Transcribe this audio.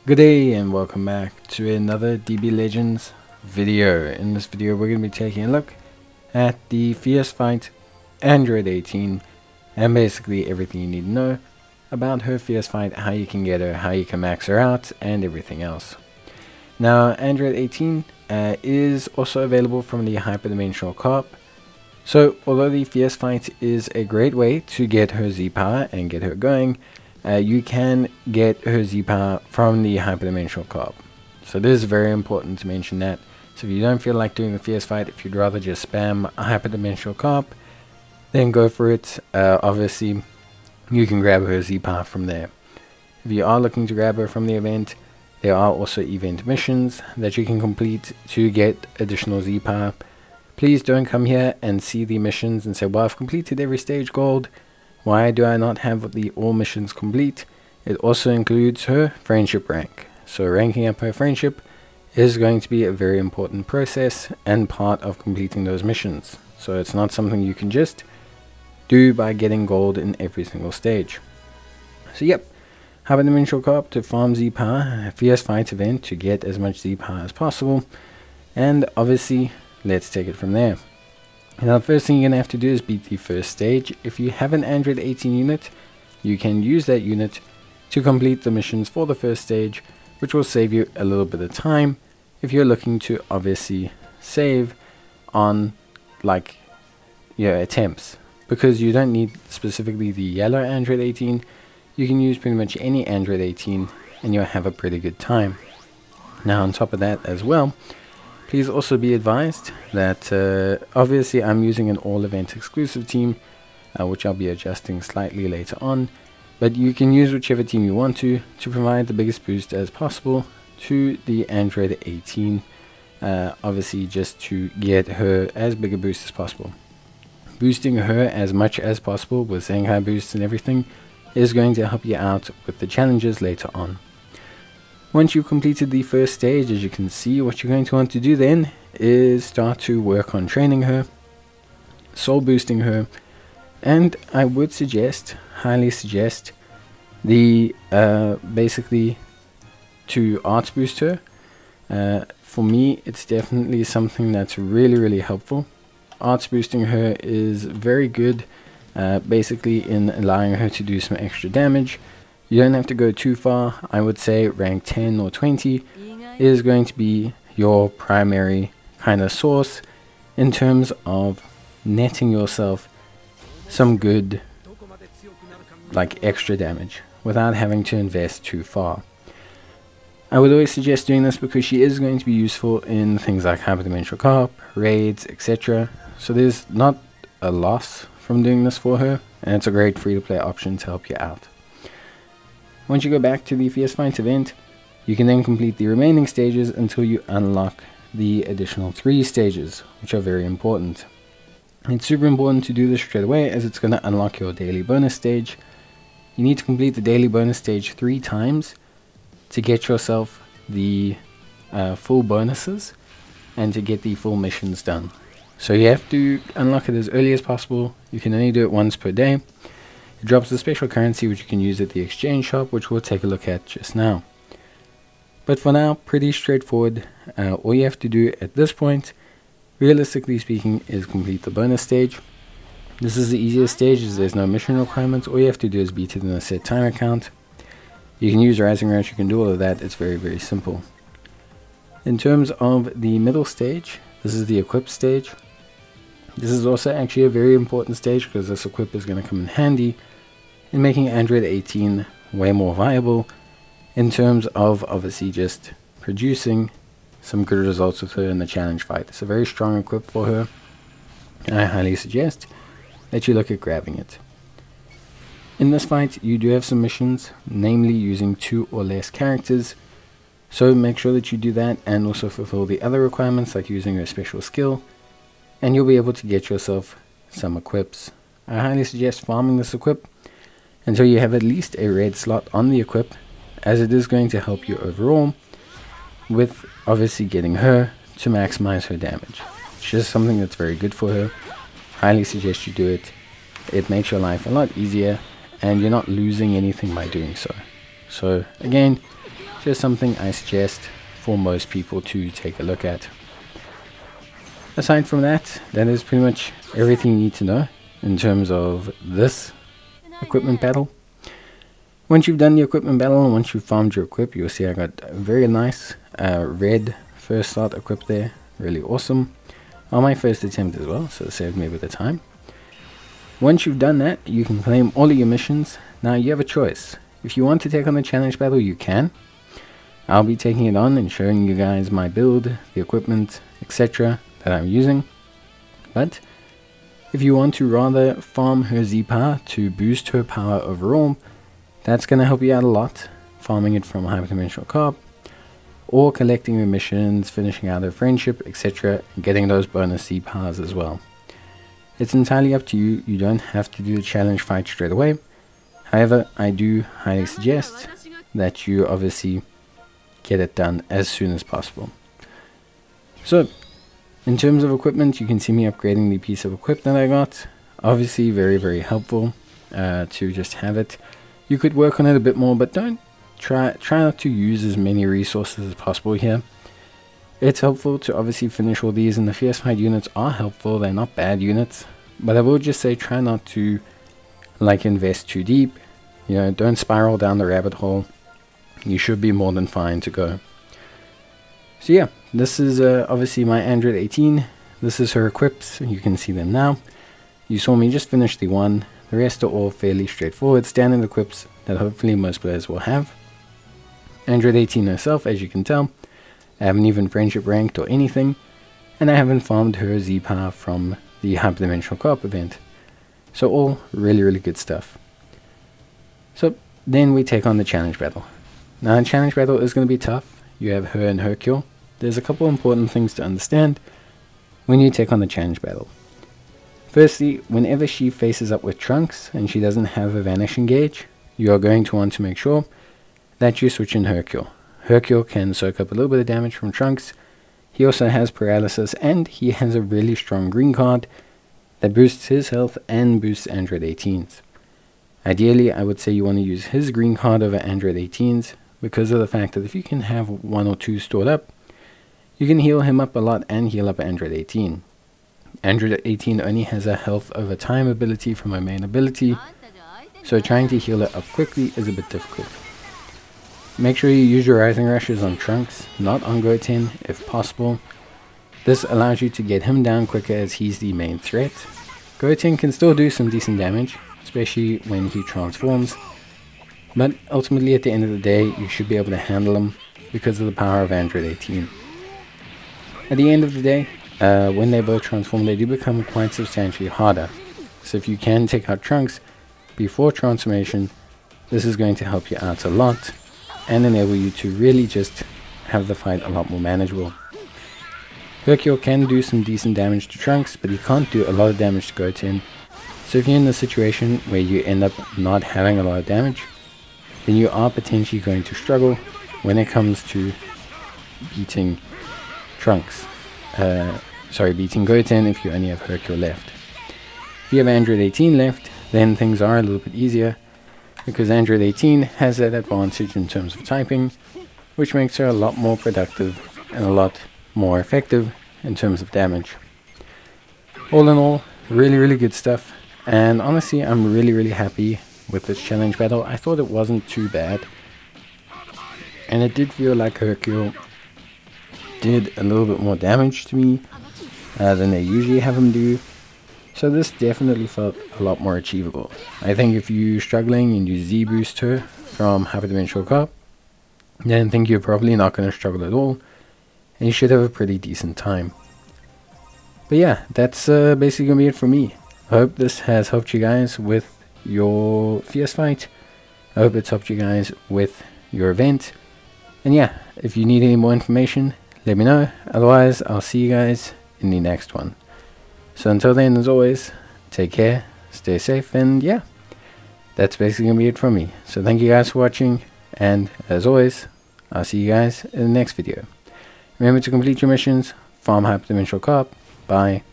Good day and welcome back to another DB Legends video. In this video we're going to be taking a look at the Fierce Fight Android 18 and basically everything you need to know about her Fierce Fight, how you can get her, how you can max her out, and everything else. Now Android 18 is also available from the Hyperdimensional Co-op. So although the Fierce Fight is a great way to get her Z-Power and get her going, you can get her Z-Power from the Hyperdimensional Co-op. So this is very important to mention that. So if you don't feel like doing the Fierce Fight, if you'd rather just spam a Hyperdimensional Co-op, then go for it. Obviously, you can grab her Z-Power from there. If you are looking to grab her from the event, there are also event missions that you can complete to get additional Z-Power. Please don't come here and see the missions and say, well, I've completed every stage gold. Why do I not have the all missions complete? It also includes her friendship rank. So ranking up her friendship is going to be a very important process and part of completing those missions. So it's not something you can just do by getting gold in every single stage. So yep, Hyperdimensional Co-op to farm Z-Power, a Fierce Fight event to get as much Z-Power as possible, and obviously let's take it from there. Now the first thing you're going to have to do is beat the first stage. If you have an Android 18 unit, you can use that unit to complete the missions for the first stage, which will save you a little bit of time if you're looking to obviously save on like your attempts, because you don't need specifically the yellow Android 18. You can use pretty much any Android 18 and you'll have a pretty good time. Now on top of that as well, please also be advised that obviously I'm using an all event exclusive team, which I'll be adjusting slightly later on, but you can use whichever team you want to provide the biggest boost as possible to the Android 18, obviously just to get her as big a boost as possible. Boosting her as much as possible with Zenkai boosts and everything is going to help you out with the challenges later on. Once you've completed the first stage, as you can see, what you're going to want to do then is start to work on training her, soul boosting her, and I would suggest, highly suggest, the basically to arts boost her. For me, it's definitely something that's really helpful. Arts boosting her is very good, basically in allowing her to do some extra damage. You don't have to go too far. I would say rank 10 or 20 is going to be your primary kind of source in terms of netting yourself some good like extra damage without having to invest too far. I would always suggest doing this because she is going to be useful in things like Hyperdimensional Co-op, raids, etc. So there's not a loss from doing this for her, and it's a great free-to-play option to help you out. Once you go back to the Fierce Fight event, you can then complete the remaining stages until you unlock the additional 3 stages, which are very important. It's super important to do this straight away as it's going to unlock your daily bonus stage. You need to complete the daily bonus stage 3 times to get yourself the full bonuses and to get the full missions done. So you have to unlock it as early as possible. You can only do it once per day. It drops the special currency which you can use at the exchange shop, which we'll take a look at just now. But for now, pretty straightforward. All you have to do at this point, realistically speaking, is complete the bonus stage. This is the easiest stage as there's no mission requirements. All you have to do is beat it in a set time account. You can use Rising Rush, you can do all of that. It's very simple. In terms of the middle stage, this is the equip stage. This is also actually a very important stage because this equip is going to come in handy in making Android 18 way more viable in terms of obviously just producing some good results with her in the challenge fight. It's a very strong equip for her, and I highly suggest that you look at grabbing it. In this fight you do have some missions, namely using 2 or less characters, so make sure that you do that and also fulfill the other requirements like using your special skill, and you'll be able to get yourself some equips. I highly suggest farming this equip until you have at least a red slot on the equip, as it is going to help you overall with obviously getting her to maximize her damage. It's just something that's very good for her. Highly suggest you do it. It makes your life a lot easier and you're not losing anything by doing so. So again, just something I suggest for most people to take a look at. Aside from that, that is pretty much everything you need to know in terms of this equipment battle. Once you've done the equipment battle and once you've farmed your equip, you'll see I got a very nice red first slot equip there. Really awesome. On my first attempt as well, so it saved me a bit of time. Once you've done that, you can claim all of your missions. Now you have a choice. If you want to take on the challenge battle, you can. I'll be taking it on and showing you guys my build, the equipment, etc. that I'm using. But if you want to rather farm her Z power to boost her power overall, that's going to help you out a lot, farming it from Hyperdimensional Carp, or collecting your missions, finishing out her friendship, etc., and getting those bonus Z powers as well. It's entirely up to you. You don't have to do the challenge fight straight away. However, I do highly suggest that you obviously get it done as soon as possible. So, in terms of equipment, you can see me upgrading the piece of equip that I got. Obviously, very, very helpful to just have it. You could work on it a bit more, but don't try not to use as many resources as possible here. It's helpful to obviously finish all these, and the Fierce Fight units are helpful. They're not bad units, but I will just say try not to invest too deep. You know, don't spiral down the rabbit hole. You should be more than fine to go. So yeah, this is obviously my Android 18. This is her equips. You can see them now. You saw me just finish the one. The rest are all fairly straightforward standard equips that hopefully most players will have. Android 18 herself, as you can tell, I haven't even friendship ranked or anything, and I haven't farmed her Z power from the Hyperdimensional Carp event. So all really, really good stuff. So then we take on the challenge battle. Now the challenge battle is going to be tough. You have her and Hercule. There's a couple important things to understand when you take on the challenge battle. Firstly, whenever she faces up with Trunks and she doesn't have a vanishing gauge, you are going to want to make sure that you switch in Hercule. Hercule can soak up a little bit of damage from Trunks. He also has paralysis, and he has a really strong green card that boosts his health and boosts Android 18's. Ideally, I would say you want to use his green card over Android 18's because of the fact that if you can have 1 or 2 stored up, you can heal him up a lot and heal up Android 18. Android 18 only has a health over time ability from her main ability, so trying to heal it up quickly is a bit difficult. Make sure you use your Rising Rushes on Trunks, not on Goten if possible. This allows you to get him down quicker as he's the main threat. Goten can still do some decent damage, especially when he transforms, but ultimately at the end of the day you should be able to handle him because of the power of Android 18. At the end of the day, when they both transform, they do become quite substantially harder. So if you can take out Trunks before transformation, this is going to help you out a lot and enable you to really just have the fight a lot more manageable. Hercule can do some decent damage to Trunks, but he can't do a lot of damage to Goten. So if you're in a situation where you end up not having a lot of damage, then you are potentially going to struggle when it comes to beating Trunks. Beating Goten if you only have Hercule left. If you have Android 18 left, then things are a little bit easier, because Android 18 has that advantage in terms of typing, which makes her a lot more productive and a lot more effective in terms of damage. All in all, really, really good stuff, and honestly I'm really, really happy with this challenge battle. I thought it wasn't too bad, and it did feel like Hercule did a little bit more damage to me than they usually have him do. So this definitely felt a lot more achievable. I think if you're struggling and you Z-boost her from Hyperdimensional Carp, then I think you're probably not going to struggle at all, and you should have a pretty decent time. But yeah, that's basically going to be it for me. I hope this has helped you guys with your Fierce Fight. I hope it's helped you guys with your event. And yeah, if you need any more information, let me know. Otherwise, I'll see you guys in the next one. So until then, as always, take care, stay safe, and yeah, that's basically going to be it from me. So thank you guys for watching, and as always, I'll see you guys in the next video. Remember to complete your missions, farm Hyperdimensional Carp. Bye.